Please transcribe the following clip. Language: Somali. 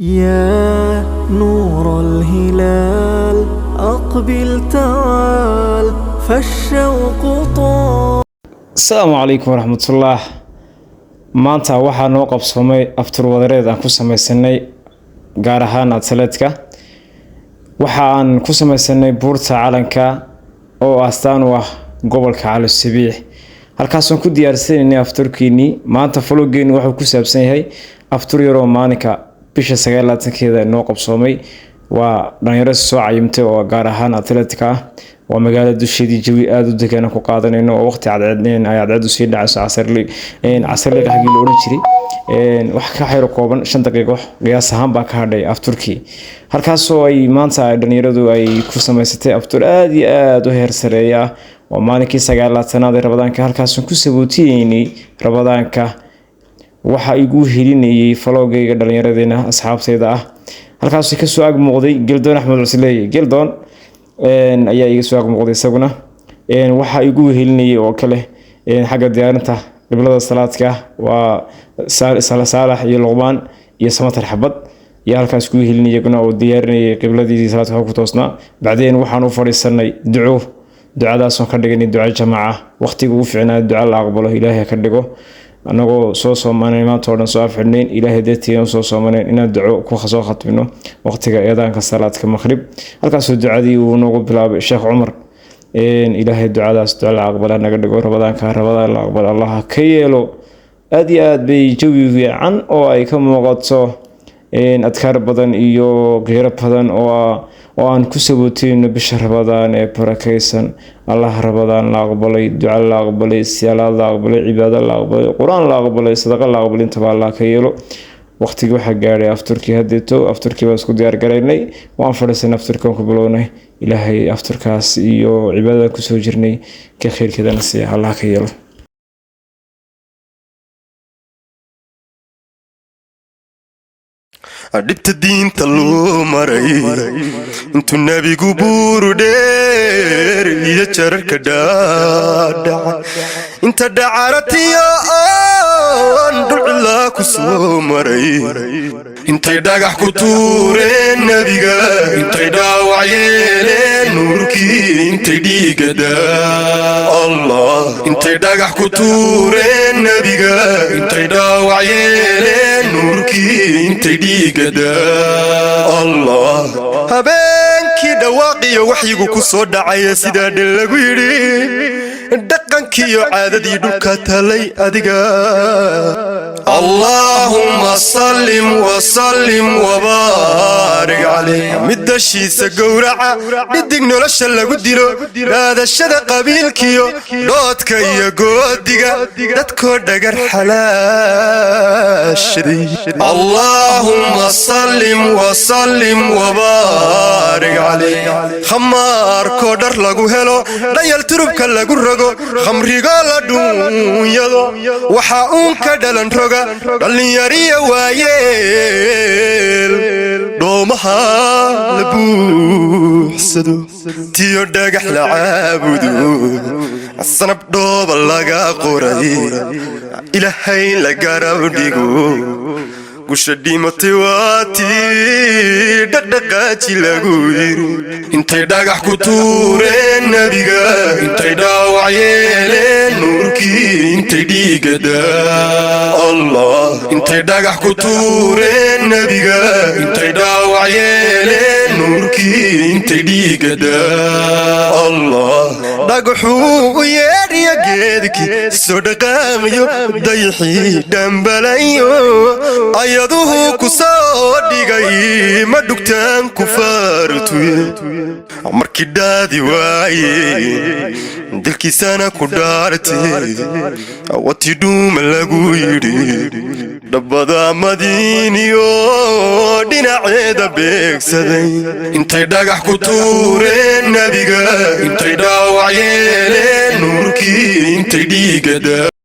يا نور الهلال أقبل تعال فالشوق طال. السلام عليكم ورحمة الله. maanta waxaa noo qabsoomay aftur wadareed aan ku samaysanay gaar ahaan atleetka waxaan ku samaysanay buurta calanka oo astaan u ah gobolka Cali Sabiix halkaas oo ku diyaarsanay afturkiini maanta vloggeeni wuxuu ku saabsan yahay aftur yar oo maalinka bisha 9-keeda noo qabsoomay waa dhalinyaro soo cayimtay oo gaar ahaan atleetka waa magaalada dusheedii jawi aad u degan ku qaadanayno oo waqti cadceedneen ay cadceedu sii dhacayso casarli xagii loo oran jiray wax ka xiro kooban 5 daqiiqo qiyaas ahaan baa ka hadhay afturkii halkaas oo ay maanta dhalinyaradu ay ku samaysatay aftur aad iyo aad u heer sareeya oo maalinkii 9aad ee Ramadaanka halkaas ku sabootiyeenay Ramadaanka waxa igu helinayay vlogayga dhalinyaradena asxaabteeda ah halkaas ka soo ag muuqday Gildoon Axmed Cusleey Gildoon ayaa iga soo ag muuqday isaguna waxa igu helinayay oo kale xagga diyaarinta qiblada salaadka waa Saalax iyo Luqmaan iyo Samatar Xabad iyo halkaas ku helinayay oo diyaarinayay qibladii salaadka ku toosnaa bacdeen waxaan u fariisanay ducadaas oo ka dhiganay duco jamaaca waqtiga uu fiicnaa duco la aqbalo Ilaahay ka dhigo anagoo soo soomaanay maanta oo dhan soo afxirneen Ilaahay dadtiina soo soomaanay inaan duco ku soo khatmino waqtiga eedaanka salaadka maghrib halkaas oo ducadii uu noogu bilaabay Sheekh Umar Ilaahay ducadaas duco la aqbalo naga dhigo Ramadaanka Ramadaan la aqbalo Allah ka yeelo aad iyo aad bay jawi fiican oo ay ka muuqato adkaar badan iyo qeyro badan oo aan ku sabootayno bisha Ramadaan ee barakeysan Allah Ramadaan la aqbalay duco la aqbalay salaad la aqbalay cibaado la aqbalay quraan la aqbalay sadaqa la aqbalay inta Allah ka yeelo waqtiga waxa gaaray afturkii hadeeto afturkii baa isku diyaar gareynay waan fadhiisanay afturkan ku bilownay Ilaahay afturkaas iyo cibaadada ku soo jirnay ka khayrkeedana si Allah ka yeelo adibta diinta loo maray intuu nabigu buuru dheer iyo jararka dhaadhaca inta dhacaratiyo aan dhulcila ku soo maray intay dhagax ku tuureen nabiga intay dhaawac yeeleen nuurkii intay dhiigada Allah intay dhagax ku tuureen nabiga intay dhaawac yeeleen nuurkii intay dhiigada Allah habeenkii dhawaaqiyo waxyigu ku soo dhacay sida dhil lagu yiri dhaqankiyo caadadii dhulka talay adiga Allahumma sallim wa sallim wa barik alayhi midashiisa gowraca dhidig nolosha lagu dilo raadashada qabiilkiyo doodka iyo goodiga dadkoo dhagar xalaashaday Allahumma sallim wa sallim wa barik alayhi khamaar ko dhar lagu helo dhayal turubka lagu rogo khamriga la dunyado waxa uun ka dhalan roga dhalinyariya waayeel doomaha la buuxsado tiyo dhagax la caabudo sanab dhooba laga qoray Ilaahay la garab dhigo gusha dhimatay waati dhaqaqaaji lagu yiri intay dhagax ku tuureen nabiga intay dhaawac yeeleen nuurkii intay dhiigada Allah intay dhagax ku tuureen nabiga intay dhaawac yeeleen nuurkii intay dhiigada Allah dhagaxu yeeriya geedkii soo dhaqaamayo dayxii dhambalayo ayaduhu ku soo dhigay ma dhugtaan ku faartuye markii daadi waaye dilkiisana ku dhaartay wati dhuuma lagu yiri dhabbada madiiniyo dhinaceeda beegsaday intay dhagax ku tuureen nabiga intay dhaawac yeeleen nuurkii intay dhiigada